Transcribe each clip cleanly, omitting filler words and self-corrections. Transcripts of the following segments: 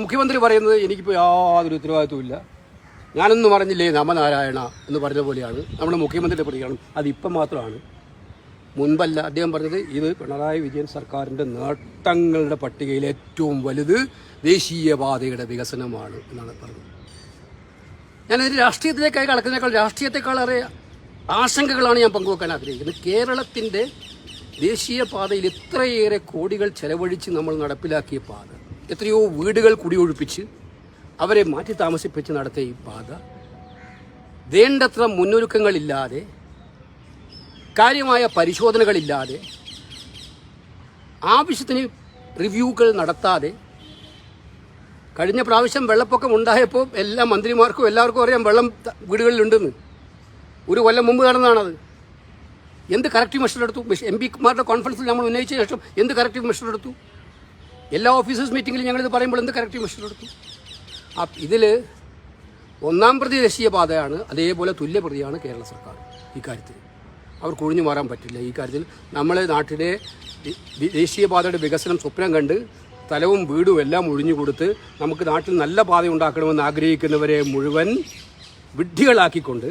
മുഖ്യമന്ത്രി പറയുന്നത് എനിക്കിപ്പോൾ യാതൊരു ഉത്തരവാദിത്വമില്ല, ഞാനൊന്നും പറഞ്ഞില്ലേ നമനാരായണ എന്ന് പറഞ്ഞ പോലെയാണ് നമ്മുടെ മുഖ്യമന്ത്രിയുടെ പ്രതികരണം. അതിപ്പം മാത്രമാണ്, മുൻപല്ല. അദ്ദേഹം പറഞ്ഞത് ഇത് പിണറായി വിജയൻ സർക്കാരിൻ്റെ നേട്ടങ്ങളുടെ പട്ടികയിൽ ഏറ്റവും വലുത് ദേശീയപാതയുടെ വികസനമാണ് എന്നാണ് പറഞ്ഞത്. ഞാനതിന് രാഷ്ട്രീയത്തിലേക്കായി കടക്കുന്നതിനേക്കാൾ രാഷ്ട്രീയത്തെക്കാളേറെ ആശങ്കകളാണ് ഞാൻ പങ്കുവെക്കാൻ ആഗ്രഹിക്കുന്നത്. കേരളത്തിൻ്റെ ദേശീയപാതയിൽ ഇത്രയേറെ കോടികൾ ചെലവഴിച്ച് നമ്മൾ നടപ്പിലാക്കിയ പാത, എത്രയോ വീടുകൾ കുടിയൊഴിപ്പിച്ച് അവരെ മാറ്റി താമസിപ്പിച്ച് നടത്തിയ ഈ പാത വേണ്ടത്ര മുന്നൊരുക്കങ്ങളില്ലാതെ, കാര്യമായ പരിശോധനകളില്ലാതെ, ആവശ്യത്തിന് റിവ്യൂകൾ നടത്താതെ, കഴിഞ്ഞ പ്രാവശ്യം വെള്ളപ്പൊക്കം ഉണ്ടായപ്പോൾ എല്ലാ മന്ത്രിമാർക്കും എല്ലാവർക്കും അറിയാം വെള്ളം വീടുകളിലുണ്ടെന്ന്. ഒരു കൊല്ലം മുമ്പ് നടന്നതാണത്. എന്ത് കറക്റ്റീവ് മെഷർ എടുത്തു? എം പിമാരുടെ കോൺഫറൻസിൽ നമ്മൾ ഉന്നയിച്ച ശേഷം എന്ത് കറക്റ്റീവ് മെഷർ എടുത്തു? എല്ലാ ഓഫീസേഴ്സ് മീറ്റിങ്ങിലും ഞങ്ങളിത് പറയുമ്പോൾ എന്ത് കറക്റ്റീവ് മെഷർ എടുത്തു? ഇതിൽ ഒന്നാം പ്രതി ദേശീയപാതയാണ്, അതേപോലെ തുല്യപ്രതിയാണ് കേരള സർക്കാർ. ഇക്കാര്യത്തിൽ അവർക്ക് ഒഴിഞ്ഞു മാറാൻ പറ്റില്ല. ഈ കാര്യത്തിൽ നമ്മളെ നാട്ടിലെ ദേശീയപാതയുടെ വികസനം സ്വപ്നം കണ്ട് സ്ഥലവും വീടും എല്ലാം ഒഴിഞ്ഞു കൊടുത്ത് നമുക്ക് നാട്ടിൽ നല്ല പാത ഉണ്ടാക്കണമെന്ന് ആഗ്രഹിക്കുന്നവരെ മുഴുവൻ വിഡ്ഢികളാക്കിക്കൊണ്ട്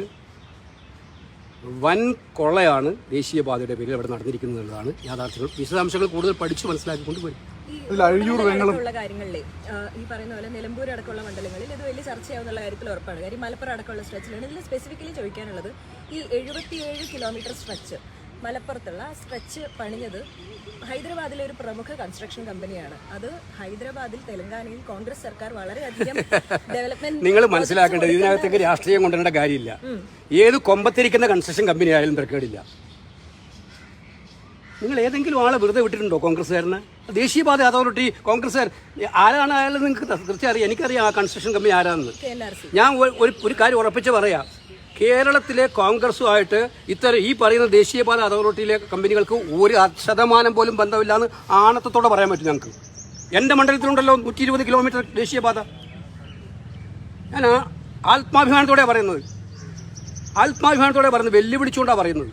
വൻ കൊള്ളയാണ് ദേശീയപാതയുടെ പേരിൽ അവിടെ നടന്നിരിക്കുന്നത് എന്നുള്ളതാണ് യാഥാർത്ഥ്യങ്ങൾ. വിശദാംശങ്ങൾ കൂടുതൽ പഠിച്ച് മനസ്സിലാക്കിക്കൊണ്ട് വരും. കാര്യങ്ങളിലെ ഈ പറയുന്ന പോലെ നിലമ്പൂർ അടക്കമുള്ള മണ്ഡലങ്ങളിൽ ഇത് വലിയ ചർച്ചയാവുന്നുള്ള കാര്യത്തിൽ ഉറപ്പാണ്. കാര്യം മലപ്പുറം അടക്കമുള്ള സ്ട്രെച്ചിലാണ്. ഇതിൽ സ്പെസിഫിക്കലി ചോദിക്കാനുള്ളത്, ഈ 77 കിലോമീറ്റർ സ്ട്രെച്ച് മലപ്പുറത്തുള്ള സ്ട്രെച്ച് പണിഞ്ഞത് ഹൈദരാബാദിലെ ഒരു പ്രമുഖ കൺസ്ട്രക്ഷൻ കമ്പനിയാണ്. അത് ഹൈദരാബാദിൽ തെലങ്കാനയിൽ കോൺഗ്രസ് സർക്കാർ വളരെയധികം ഡെവലപ്മെന്റ്. നിങ്ങൾ മനസ്സിലാക്കേണ്ടത് ഇതിനകത്തേക്ക് രാഷ്ട്രീയം കൊണ്ടുവരേണ്ട കാര്യമില്ല. ഏത് കൊമ്പത്തിരിക്കുന്ന കൺസ്ട്രക്ഷൻ കമ്പനി ആയാലും തിരക്കേടില്ല. നിങ്ങൾ ഏതെങ്കിലും ആളെ വെറുതെ വിട്ടിട്ടുണ്ടോ കോൺഗ്രസ്സുകാരനെ? ദേശീയപാത അതോറിറ്റി കോൺഗ്രസ്സുകാർ ആരാണ് അയാൾ നിങ്ങൾക്ക് തീർച്ചയായും അറിയാം. എനിക്കറിയാം ആ കൺസ്ട്രക്ഷൻ കമ്പനി ആരാണെന്ന്. ഞാൻ ഒരു കാര്യം ഉറപ്പിച്ച് പറയാം, കേരളത്തിലെ കോൺഗ്രസുമായിട്ട് ഈ പറയുന്ന ദേശീയപാത അതോറിറ്റിയിലെ കമ്പനികൾക്ക് 1% പോലും ബന്ധമില്ലാന്ന് ആണത്തത്തോടെ പറയാൻ പറ്റും ഞങ്ങൾക്ക്. എൻ്റെ മണ്ഡലത്തിലുണ്ടല്ലോ 120 കിലോമീറ്റർ ദേശീയപാത. ഞാൻ ആത്മാഭിമാനത്തോടെയാണ് പറയുന്നത്, വെല്ലുവിളിച്ചുകൊണ്ടാണ് പറയുന്നത്.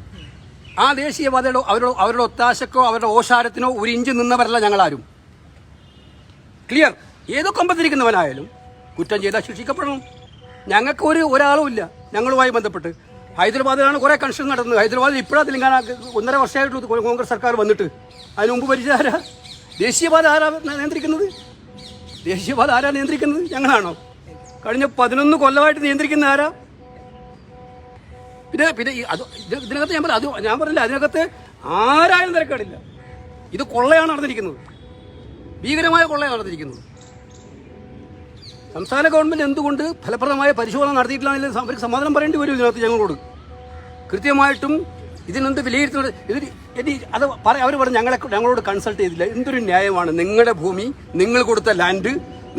ആ ദേശീയപാതയുടെ അവരുടെ ഒത്താശക്കോ അവരുടെ ഓശാരത്തിനോ ഒരു ഇഞ്ച് നിന്നവരല്ല ഞങ്ങളാരും. ക്ലിയർ. ഏതോ കൊമ്പത്തിരിക്കുന്നവനായാലും കുറ്റം ചെയ്താൽ ശിക്ഷിക്കപ്പെടണം. ഞങ്ങൾക്ക് ഒരാളും ഇല്ല ഞങ്ങളുമായി ബന്ധപ്പെട്ട്. ഹൈദരാബാദിലാണ് കുറേ കൺസ്ട്രക്ഷൻ നടന്നത്. ഹൈദരാബാദിൽ ഇപ്പോഴാണ് തെലങ്കാന 1.5 വർഷമായിട്ടുള്ള കോൺഗ്രസ് സർക്കാർ വന്നിട്ട്. അതിന് മുമ്പ് ഭരിച്ചത് ആരാ? ദേശീയപാത ആരാ നിയന്ത്രിക്കുന്നത്? ഞങ്ങളാണോ? കഴിഞ്ഞ 11 കൊല്ലമായിട്ട് നിയന്ത്രിക്കുന്ന ആരാ? പിന്നെ ഇതിനകത്ത് ഞാൻ പറഞ്ഞില്ല, അതിനകത്ത് ആരായാലും തിരക്കേടില്ല. ഇത് കൊള്ളയാണ് നടന്നിരിക്കുന്നത്, ഭീകരമായ കൊള്ളയാണ് നടന്നിരിക്കുന്നത്. സംസ്ഥാന ഗവൺമെൻറ് എന്തുകൊണ്ട് ഫലപ്രദമായ പരിശോധന നടത്തിയിട്ടില്ല എന്നതിൽ അവർക്ക് സമാധാനം പറയേണ്ടി വരും. ഇതിനകത്ത് ഞങ്ങളോട് കൃത്യമായിട്ടും ഇതിനെന്ത് വിലയിരുത്തുന്നത് അവർ പറഞ്ഞു ഞങ്ങളോട് കൺസൾട്ട് ചെയ്തില്ല. എന്തൊരു ന്യായമാണ്? നിങ്ങളുടെ ഭൂമി, നിങ്ങൾ കൊടുത്ത ലാൻഡ്,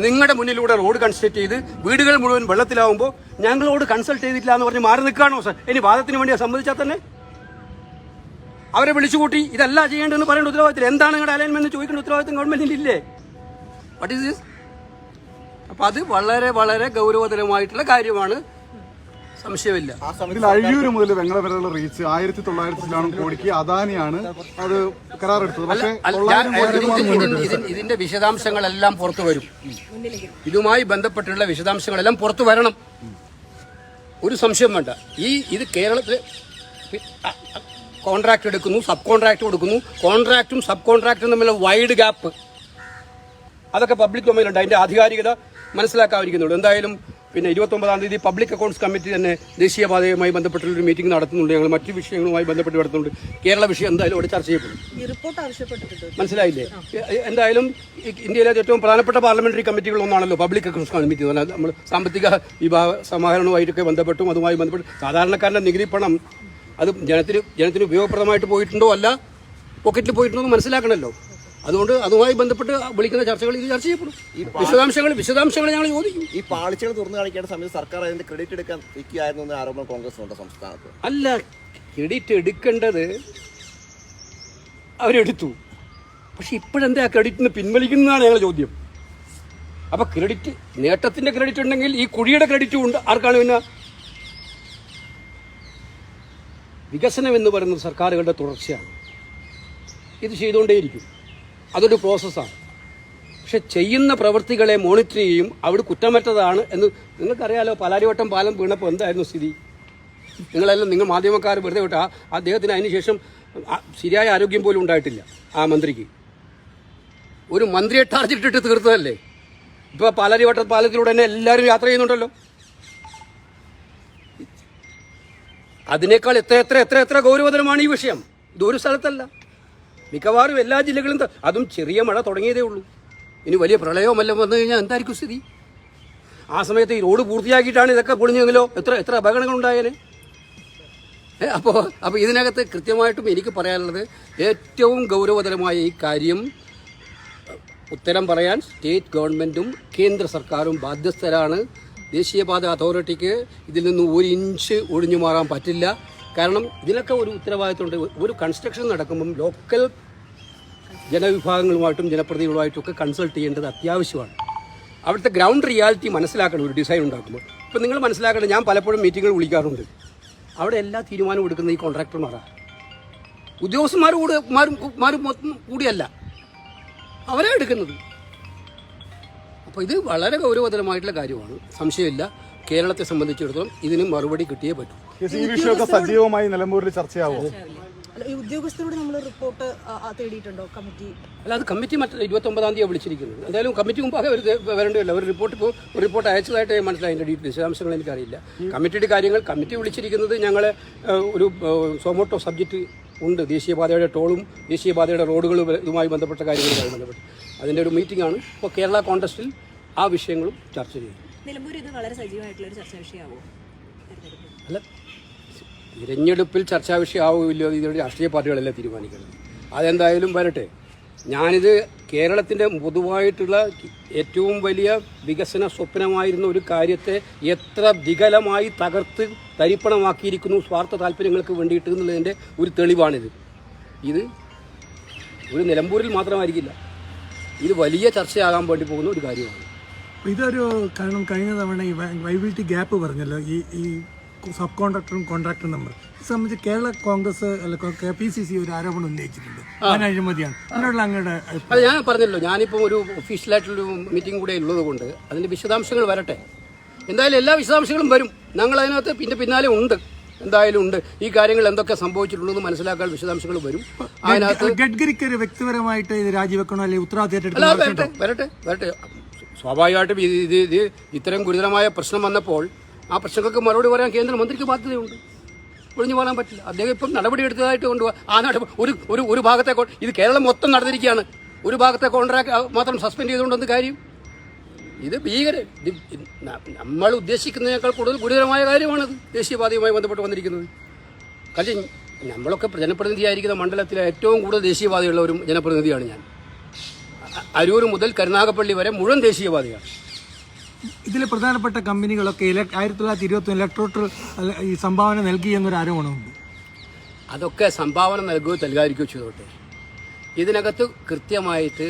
നിങ്ങളുടെ മുന്നിലൂടെ റോഡ് കൺസ്ട്രക്ട് ചെയ്ത് വീടുകൾ മുഴുവൻ വെള്ളത്തിലാവുമ്പോൾ ഞങ്ങളോട് കൺസൾട്ട് ചെയ്തിട്ടില്ല എന്ന് പറഞ്ഞ് മാറി നിൽക്കുകയാണോ സാർ? ഇനി വാദത്തിന് വേണ്ടി സമ്മതിച്ചാൽ തന്നെ അവരെ വിളിച്ചുകൂട്ടി ഇതല്ല ചെയ്യേണ്ടതെന്ന് പറയേണ്ട ഉത്തരവാദിത്തം എന്താണ്? നിങ്ങളുടെ അലൈൻമെന്റ് ചോദിക്കേണ്ട ഉത്തരവാദിത്തം ഗവൺമെന്റിന് ഇല്ലേ? What is this? അപ്പം അത് വളരെ വളരെ ഗൗരവതരമായിട്ടുള്ള കാര്യമാണ്, സംശയമില്ല. അഴിയൂര് മുതൽ വെങ്ങളം വരെയുള്ള റീച്ച് 1900 കോടിക്ക് അദാനിയാണ് അത് കരാറെടുത്തത്. പക്ഷേ ഇതിന്റെ വിശദാംശങ്ങളെല്ലാം പുറത്തു വരും. ഇതുമായി ബന്ധപ്പെട്ടുള്ള വിശദാംശങ്ങളെല്ലാം പുറത്തു വരണം, ഒരു സംശയം വേണ്ട. ഇത് കേരളത്തിൽ കോൺട്രാക്ട് എടുക്കുന്നു, സബ് കോൺട്രാക്ട് കൊടുക്കുന്നു. കോൺട്രാക്റ്റും സബ് കോൺട്രാക്റ്റും തമ്മിലുള്ള വൈഡ് ഗ്യാപ്പ് അതൊക്കെ പബ്ലിക് ഡൊമൈനിലുണ്ട്. അതിന്റെ ആധികാരികത മനസ്സിലാക്കാതിരിക്കുന്നുള്ളൂ. എന്തായാലും പിന്നെ 29-ാം തീയതി പബ്ലിക് അക്കൗണ്ട്സ് കമ്മിറ്റി തന്നെ ദേശീയപാതയുമായി ബന്ധപ്പെട്ടുള്ളൊരു മീറ്റിംഗ് നടത്തുന്നുണ്ട്. ഞങ്ങൾ മറ്റു വിഷയങ്ങളുമായി ബന്ധപ്പെട്ട് നടത്തുന്നുണ്ട്. കേരള വിഷയം എന്തായാലും അവിടെ ചർച്ച ചെയ്യപ്പെടും. മനസ്സിലായില്ലേ? എന്തായാലും ഇന്ത്യയിലെ ഏറ്റവും പ്രധാനപ്പെട്ട പാർലമെന്ററി കമ്മിറ്റികളൊന്നാണല്ലോ പബ്ലിക് അക്കൗണ്ട്സ് കമ്മിറ്റി. നമ്മൾ സാമ്പത്തിക വിഭാഗ സമാഹരണവുമായിട്ടൊക്കെ ബന്ധപ്പെട്ടും അതുമായി ബന്ധപ്പെട്ട് സാധാരണക്കാരൻ്റെ നികുതി പണം അത് ജനത്തിന് ഉപയോഗപ്രദമായിട്ട് പോയിട്ടുണ്ടോ അല്ല പോക്കറ്റിൽ പോയിട്ടുണ്ടോ എന്ന് മനസ്സിലാക്കണമല്ലോ. അതുകൊണ്ട് അതുമായി ബന്ധപ്പെട്ട് വിളിക്കുന്ന ചർച്ചകൾ ഇത് ചർച്ച ചെയ്യപ്പെടും. വിശദാംശങ്ങൾ ഞങ്ങൾ ചോദിക്കും. ഈ പാളിച്ചകൾ തുറന്നു കാണിക്കേണ്ട സമയത്ത് സർക്കാർ അതിന്റെ ക്രെഡിറ്റ് എടുക്കാൻ ഇരിക്കുകയായിരുന്നു എന്ന ആരോപണം കോൺഗ്രസിനുണ്ട് സംസ്ഥാനത്ത്. അല്ല, ക്രെഡിറ്റ് എടുക്കേണ്ടത് അവരെടുത്തു. പക്ഷെ ഇപ്പോഴെന്താ ക്രെഡിറ്റിന് പിൻവലിക്കുന്നതാണ് ഞങ്ങളുടെ ചോദ്യം. അപ്പം ക്രെഡിറ്റ്, നേട്ടത്തിൻ്റെ ക്രെഡിറ്റ് ഉണ്ടെങ്കിൽ ഈ കുഴിയുടെ ക്രെഡിറ്റും ഉണ്ട്. ആർക്കാണ് പിന്നെ? വികസനം എന്ന് പറയുന്നത് സർക്കാരുകളുടെ തുടർച്ചയാണ്. ഇത് ചെയ്തുകൊണ്ടേയിരിക്കും. അതൊരു പ്രോസസ്സാണ്. പക്ഷെ ചെയ്യുന്ന പ്രവൃത്തികളെ മോണിറ്റർ ചെയ്യും. അവിടെ കുറ്റമറ്റതാണ് എന്ന് നിങ്ങൾക്കറിയാലോ. പാലാരിവട്ടം പാലം വീണപ്പോൾ എന്തായിരുന്നു സ്ഥിതി? നിങ്ങൾ മാധ്യമക്കാർ വെറുതെ വിട്ട അദ്ദേഹത്തിന് അതിനുശേഷം ശരിയായ ആരോഗ്യം പോലും ഉണ്ടായിട്ടില്ല. ആ മന്ത്രിക്ക് ഒരു മന്ത്രിയെ ടാർജറ്റ് ഇട്ട് തീർത്തതല്ലേ. ഇപ്പോൾ പാലാരിവട്ടം പാലത്തിലൂടെ തന്നെ എല്ലാവരും യാത്ര ചെയ്യുന്നുണ്ടല്ലോ. അതിനേക്കാൾ എത്ര എത്ര എത്ര എത്ര ഗൗരവതരമാണ് ഈ വിഷയം. ഇതൊരു സ്ഥലത്തല്ല, മിക്കവാറും എല്ലാ ജില്ലകളും. അതും ചെറിയ മഴ തുടങ്ങിയതേ ഉള്ളൂ. ഇനി വലിയ പ്രളയവുമെല്ലാം വന്നു കഴിഞ്ഞാൽ എന്തായിരിക്കും സ്ഥിതി? ആ സമയത്ത് ഈ റോഡ് പൂർത്തിയാക്കിയിട്ടാണ് ഇതൊക്കെ പൊളിഞ്ഞെങ്കിലോ എത്ര എത്ര അപകടങ്ങൾ ഉണ്ടായേനെ. അപ്പോൾ ഇതിനകത്ത് കൃത്യമായിട്ടും എനിക്ക് പറയാനുള്ളത്, ഏറ്റവും ഗൗരവതരമായ ഈ കാര്യം ഉത്തരം പറയാൻ സ്റ്റേറ്റ് ഗവൺമെൻറ്റും കേന്ദ്ര സർക്കാരും ബാധ്യസ്ഥരാണ്. ദേശീയപാത അതോറിറ്റിക്ക് ഇതിൽ നിന്ന് ഒരു ഇഞ്ച് ഒഴിഞ്ഞു മാറാൻ പറ്റില്ല. കാരണം ഇതിനൊക്കെ ഒരു ഉത്തരവാദിത്തമുണ്ട്. ഒരു കൺസ്ട്രക്ഷൻ നടക്കുമ്പം ലോക്കൽ ജനവിഭാഗങ്ങളുമായിട്ടും ജനപ്രതിനിധികളുമായിട്ടും ഒക്കെ കൺസൾട്ട് ചെയ്യേണ്ടത് അത്യാവശ്യമാണ്. അവിടുത്തെ ഗ്രൗണ്ട് റിയാലിറ്റി മനസ്സിലാക്കണം ഒരു ഡിസൈൻ ഉണ്ടാക്കുമ്പോൾ. ഇപ്പം നിങ്ങൾ മനസ്സിലാക്കണം, ഞാൻ പലപ്പോഴും മീറ്റിങ്ങുകൾ വിളിക്കാറുണ്ട്. അവിടെ എല്ലാ തീരുമാനവും എടുക്കുന്ന ഈ കോൺട്രാക്ടർമാരാണ്. ഉദ്യോഗസ്ഥന്മാരും കൂടിയല്ല അവരെ എടുക്കുന്നത്. അപ്പോൾ ഇത് വളരെ ഗൗരവതരമായിട്ടുള്ള കാര്യമാണ്, സംശയമില്ല. കേരളത്തെ സംബന്ധിച്ചിടത്തോളം ഇതിന് മറുപടി കിട്ടിയേ പറ്റൂ. ഈ വിഷയമൊക്കെ സജീവമായി നിലമ്പൂരിൽ ചർച്ചയാവോ? ഈ ഉദ്യോഗസ്ഥരോട് നമ്മൾ റിപ്പോർട്ട് തേടിയിട്ടുണ്ടോ കമ്മിറ്റി? അല്ല, അത് കമ്മിറ്റി 29-ാം തീയതി വിളിച്ചിരിക്കുന്നത്. എന്തായാലും കമ്മിറ്റി മുമ്പാകെ വരേണ്ടതല്ല. ഒരു റിപ്പോർട്ട് അയച്ചതായിട്ട് മനസ്സിലായി. അതിൻ്റെ വിശദാംശങ്ങൾ എനിക്കറിയില്ല. കമ്മിറ്റിയുടെ കാര്യങ്ങൾ കമ്മിറ്റി വിളിച്ചിരിക്കുന്നത് ഞങ്ങൾ ഒരു സോമോട്ടോ സബ്ജക്റ്റ് ഉണ്ട്. ദേശീയപാതയുടെ ടോളും ദേശീയപാതയുടെ റോഡുകളും ഇതുമായി ബന്ധപ്പെട്ട കാര്യങ്ങളുമായി ബന്ധപ്പെട്ട് അതിൻ്റെ ഒരു മീറ്റിംഗ് ആണ്. ഇപ്പോൾ കേരള കോൺടെസ്റ്റിൽ ആ വിഷയങ്ങളും ചർച്ച ചെയ്യും. നിലമ്പൂർ ഇത് വളരെ സജീവമായിട്ടുള്ളൊരു ചർച്ചാ വിഷയമാവും. അല്ല, തിരഞ്ഞെടുപ്പിൽ ചർച്ചാ വിഷയമാവില്ലോ, ഇതിലൂടെ രാഷ്ട്രീയ പാർട്ടികളല്ലേ തീരുമാനിക്കുന്നത്. അതെന്തായാലും വരട്ടെ. ഞാനിത് കേരളത്തിൻ്റെ പൊതുവായിട്ടുള്ള ഏറ്റവും വലിയ വികസന സ്വപ്നമായിരുന്ന ഒരു കാര്യത്തെ എത്ര വികലമായി തകർത്ത് തരിപ്പണമാക്കിയിരിക്കുന്നു സ്വാർത്ഥ താല്പര്യങ്ങൾക്ക് വേണ്ടിയിട്ട് എന്നുള്ളതിൻ്റെ ഒരു തെളിവാണിത്. ഇത് ഒരു നിലമ്പൂരിൽ മാത്രമായിരിക്കില്ല, ഇത് വലിയ ചർച്ചയാകാൻ വേണ്ടി പോകുന്ന ഒരു കാര്യമാണ്. ഇതൊരു കാരണം കഴിഞ്ഞ തവണ ഈ വൈബിലിറ്റി ഗ്യാപ്പ് പറഞ്ഞല്ലോ, ഈ സബ് കോൺട്രാക്ടറും കോൺട്രാക്ടറും തമ്മിൽ സംബന്ധിച്ച് കേരള കോൺഗ്രസ് അല്ല KPCC ഒരു ആരോപണം ഉന്നയിച്ചിട്ടുണ്ട്. അഴിമതിയാണ്. അതിനുള്ള അങ്ങയുടെ അത് ഞാൻ പറഞ്ഞല്ലോ, ഞാനിപ്പോൾ ഒരു ഒഫീഷ്യലായിട്ടുള്ളൊരു മീറ്റിംഗ് കൂടെ ഉള്ളത് കൊണ്ട് അതിൻ്റെ വിശദാംശങ്ങൾ വരട്ടെ. എന്തായാലും എല്ലാ വിശദാംശങ്ങളും വരും. ഞങ്ങൾ അതിനകത്ത് പിന്നാലെ ഉണ്ട്, എന്തായാലും ഉണ്ട്. ഈ കാര്യങ്ങൾ എന്തൊക്കെ സംഭവിച്ചിട്ടുണ്ടെന്ന് മനസ്സിലാക്കാൻ വിശദാംശങ്ങൾ വരും. അതിനകത്ത് ഗഡ്കരിക്ക് ഒരു വ്യക്തിപരമായിട്ട് ഇത് രാജിവെക്കണോ അല്ലെങ്കിൽ ഉത്തരവാദിത്തം വരട്ടെ. സ്വാഭാവികമായിട്ടും ഇത് ഇത്തരം ഗുരുതരമായ പ്രശ്നം വന്നപ്പോൾ ആ പ്രശ്നങ്ങൾക്ക് മറുപടി പറയാൻ കേന്ദ്രമന്ത്രിക്ക് ബാധ്യതയുണ്ട്. ഒഴിഞ്ഞു പോകാൻ പറ്റില്ല. അദ്ദേഹം ഇപ്പം നടപടിയെടുത്തതായിട്ട് കൊണ്ടുപോകാം. ആ ഒരു ഭാഗത്തെ ഇത് കേരളം മൊത്തം നടന്നിരിക്കുകയാണ്. ഒരു ഭാഗത്തെ കോൺട്രാക്ട് മാത്രം സസ്പെൻഡ് ചെയ്തുകൊണ്ടെന്ന് കാര്യം. ഇത് നമ്മൾ ഉദ്ദേശിക്കുന്നതിനേക്കാൾ കൂടുതൽ ഗുരുതരമായ കാര്യമാണത് ദേശീയപാതയുമായി ബന്ധപ്പെട്ട് വന്നിരിക്കുന്നത്. കാര്യം നമ്മളൊക്കെ ജനപ്രതിനിധിയായിരിക്കുന്ന മണ്ഡലത്തിലെ ഏറ്റവും കൂടുതൽ ദേശീയപാതയുള്ള ഒരു ജനപ്രതിനിധിയാണ് ഞാൻ. അരൂർ മുതൽ കരുനാഗപ്പള്ളി വരെ മുഴുവൻ ദേശീയപാതയാണ്. ഇതിൽ പ്രധാനപ്പെട്ട കമ്പനികളൊക്കെ 1921 ഇലക്ട്രോട്ടൽ ഈ സംഭാവന നൽകി എന്നൊരു ആരോപണമുണ്ട്. അതൊക്കെ സംഭാവന നൽകുകയോ നൽകാതിരിക്കുകയോ ചെയ്തോട്ടെ. ഇതിനകത്ത് കൃത്യമായിട്ട്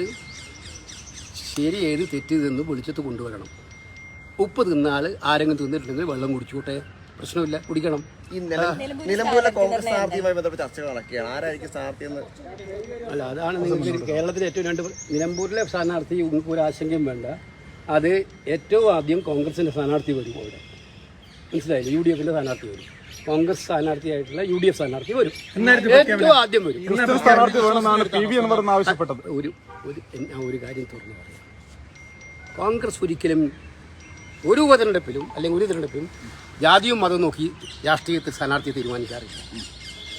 ശരി ഏത് തെറ്റിതെന്ന് വിളിച്ചത്ത് കൊണ്ടുവരണം. ഉപ്പ് തിന്നാൽ ആരെങ്കിലും തിന്നിട്ടുണ്ടെങ്കിൽ വെള്ളം കുടിച്ചോട്ടെ, പ്രശ്നമില്ല, കുടിക്കണം. ഈ നിലമ്പൂരിലെ കോൺഗ്രസ് സ്ഥാനാർത്ഥിയുമായി ബന്ധപ്പെട്ട് ചർച്ചകൾ നടക്കുകയാണ്. ആരായിരിക്കും സ്ഥാനാർത്ഥി എന്ന്? അല്ല, അതാണ് നിങ്ങൾക്ക് കേരളത്തിലെ ഏറ്റവും നിലമ്പൂരിലെ സ്ഥാനാർത്ഥി നിങ്ങൾക്ക് ഒരു ആശങ്കയും വേണ്ട. അത് ഏറ്റവും ആദ്യം കോൺഗ്രസിൻ്റെ സ്ഥാനാർത്ഥി വരും. അവിടെ മനസ്സിലായില്ല, UDFിൻ്റെ സ്ഥാനാർത്ഥി വരും. കോൺഗ്രസ് സ്ഥാനാർത്ഥിയായിട്ടുള്ള UDF സ്ഥാനാർത്ഥി വരും. ഏറ്റവും ആദ്യം വരും. ആവശ്യപ്പെട്ടത് ഞാൻ ഒരു കാര്യം തുറന്നു പറയാം. കോൺഗ്രസ് ഒരിക്കലും ഒരു തെരഞ്ഞെടുപ്പിലും അല്ലെങ്കിൽ ഒരു തെരഞ്ഞെടുപ്പിലും ജാതിയും മതവും നോക്കി രാഷ്ട്രീയത്തിൽ സ്ഥാനാർത്ഥിയെ തീരുമാനിക്കാറില്ല.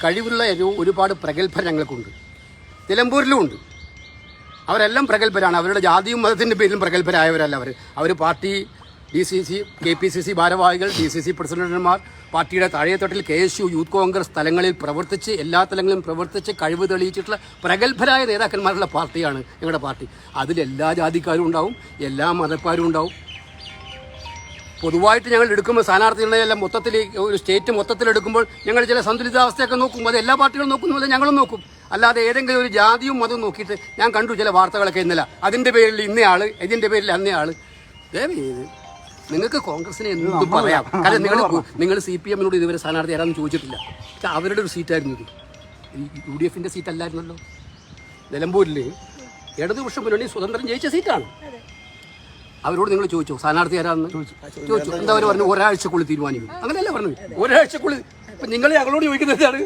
കഴിവുള്ള ഒരുപാട് പ്രഗത്ഭർ ഞങ്ങൾക്കുണ്ട്, നിലമ്പൂരിലും ഉണ്ട്. അവരെല്ലാം പ്രഗത്ഭരാണ്. അവരുടെ ജാതിയും മതത്തിൻ്റെ പേരിലും പ്രഗത്ഭരായവരല്ല അവർ പാർട്ടി DCC KPCC ഭാരവാഹികൾ, DCC പ്രസിഡന്റുമാർ, പാർട്ടിയുടെ താഴെത്തട്ടിൽ KSU യൂത്ത് കോൺഗ്രസ് തലങ്ങളിൽ പ്രവർത്തിച്ച് എല്ലാ തലങ്ങളിലും പ്രവർത്തിച്ച് കഴിവ് തെളിയിച്ചിട്ടുള്ള പ്രഗത്ഭരായ നേതാക്കന്മാരുള്ള പാർട്ടിയാണ് ഞങ്ങളുടെ പാർട്ടി. അതിലെല്ലാ ജാതിക്കാരും ഉണ്ടാവും, എല്ലാ മതക്കാരും ഉണ്ടാവും. പൊതുവായിട്ട് ഞങ്ങൾ എടുക്കുമ്പോൾ സ്ഥാനാർത്ഥികളെല്ലാം മൊത്തത്തിൽ ഒരു സ്റ്റേറ്റ് മൊത്തത്തിലെടുക്കുമ്പോൾ ഞങ്ങൾ ചില സന്തുലിതാവസ്ഥയൊക്കെ നോക്കും. അത് എല്ലാ പാർട്ടികളും നോക്കുന്നതുപോലെ ഞങ്ങളും നോക്കും. അല്ലാതെ ഏതെങ്കിലും ഒരു ജാതിയും മതവും നോക്കിയിട്ട് ഞാൻ കണ്ടു ചില വാർത്തകളൊക്കെ ഇന്നലെ അതിൻ്റെ പേരിൽ ഇന്നയാൾ, ഇതിൻ്റെ പേരിൽ അന്നയാൾ. ദയവേത് നിങ്ങൾക്ക് കോൺഗ്രസിനെ എന്തും പറയാം. കാരണം നിങ്ങൾ CPM-നോട് ഇതുവരെ സ്ഥാനാർത്ഥി ആരാന്ന് ചോദിച്ചിട്ടില്ല. പക്ഷേ അവരുടെ ഒരു സീറ്റായിരുന്നു ഇത്. UDFിൻ്റെ സീറ്റ് അല്ലായിരുന്നല്ലോ. നിലമ്പൂരിൽ ഇടതുപക്ഷ മുന്നണി സ്വതന്ത്രം ജയിച്ച സീറ്റാണ്. അവരോട് നിങ്ങൾ ചോദിച്ചോ സ്ഥാനാർത്ഥി ആരാന്ന് ചോദിച്ചു. എന്താ അവർ പറഞ്ഞു ഒരാഴ്ചക്കുള്ളിൽ തീരുമാനിക്കും. അങ്ങനെയല്ല പറഞ്ഞത്, ഒരാഴ്ചക്കുള്ളിൽ. ഇപ്പൊ നിങ്ങൾ ഞങ്ങളോട് ചോദിക്കുന്നതാണ്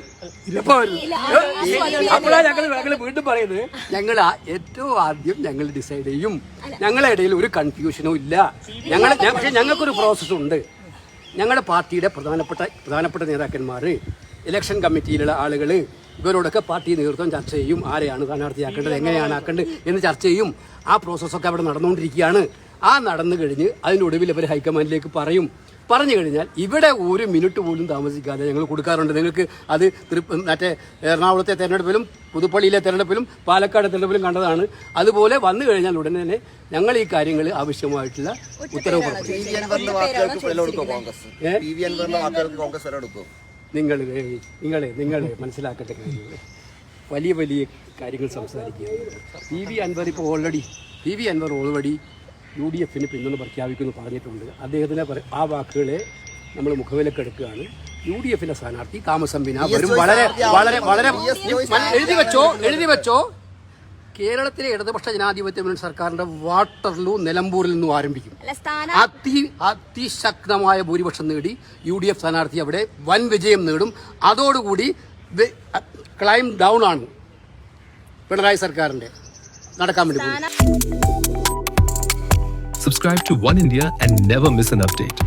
അപ്പോഴാണ് ഞങ്ങൾ വീണ്ടും പറയുന്നത്, ഞങ്ങൾ ഏറ്റവും ആദ്യം ഞങ്ങൾ ഡിസൈഡ് ചെയ്യും. ഞങ്ങളുടെ ഇടയിൽ ഒരു കൺഫ്യൂഷനും ഇല്ല. പക്ഷേ ഞങ്ങൾക്കൊരു പ്രോസസ്സുണ്ട്. ഞങ്ങളുടെ പാർട്ടിയുടെ പ്രധാനപ്പെട്ട നേതാക്കന്മാർ, ഇലക്ഷൻ കമ്മിറ്റിയിലുള്ള ആളുകൾ, ഇവരോടൊക്കെ പാർട്ടി നേതൃത്വം ചർച്ച ചെയ്യും. ആരെയാണ് സ്ഥാനാർത്ഥിയാക്കേണ്ടത്, എങ്ങനെയാണ് ആക്കേണ്ടത് എന്ന് ചർച്ച ചെയ്യും. ആ പ്രോസസ്സൊക്കെ അവിടെ നടന്നുകൊണ്ടിരിക്കുകയാണ്. ആ നടന്നു കഴിഞ്ഞ് അതിനൊടുവിൽ അവർ ഹൈക്കമാൻഡിലേക്ക് പറഞ്ഞു കഴിഞ്ഞാൽ ഇവിടെ ഒരു മിനിറ്റ് പോലും താമസിക്കാതെ ഞങ്ങൾ കൊടുക്കാറുണ്ട്. നിങ്ങൾക്ക് അത് മറ്റേ എറണാകുളത്തെ തെരഞ്ഞെടുപ്പിലും പുതുപ്പള്ളിയിലെ തെരഞ്ഞെടുപ്പിലും പാലക്കാട് തെരഞ്ഞെടുപ്പിലും കണ്ടതാണ്. അതുപോലെ വന്നു കഴിഞ്ഞാൽ ഉടനെ തന്നെ ഞങ്ങൾ ഈ കാര്യങ്ങൾ ആവശ്യമായിട്ടുള്ള ഉത്തരവ് നിങ്ങൾ മനസ്സിലാക്കേണ്ട കാര്യങ്ങൾ വലിയ വലിയ കാര്യങ്ങൾ സംസാരിക്കുക. P V Anwar already UDF പിന്തുണ പ്രഖ്യാപിക്കുമെന്ന് പറഞ്ഞിട്ടുണ്ട്. അദ്ദേഹത്തിന് ആ വാക്കുകളെ നമ്മൾ മുഖവിലക്കെടുക്കുകയാണ്. UDF സ്ഥാനാർത്ഥി താമസംബിന വരും. വളരെ വളരെ വളരെ എഴുതി വെച്ചോ കേരളത്തിലെ ഇടതുപക്ഷ ജനാധിപത്യ മുന്നണി സർക്കാരിന്റെ വാട്ടർലൂ നിലമ്പൂരിൽ നിന്നും ആരംഭിക്കും. അതിശക്തമായ ഭൂരിപക്ഷം നേടി UDF സ്ഥാനാർത്ഥി അവിടെ വൻ വിജയം നേടും. അതോടുകൂടി ക്ലൈം ഡൗൺ ആണ് പിണറായി സർക്കാരിന്റെ നടക്കാൻ വേണ്ടി. Subscribe to One India and never miss an update.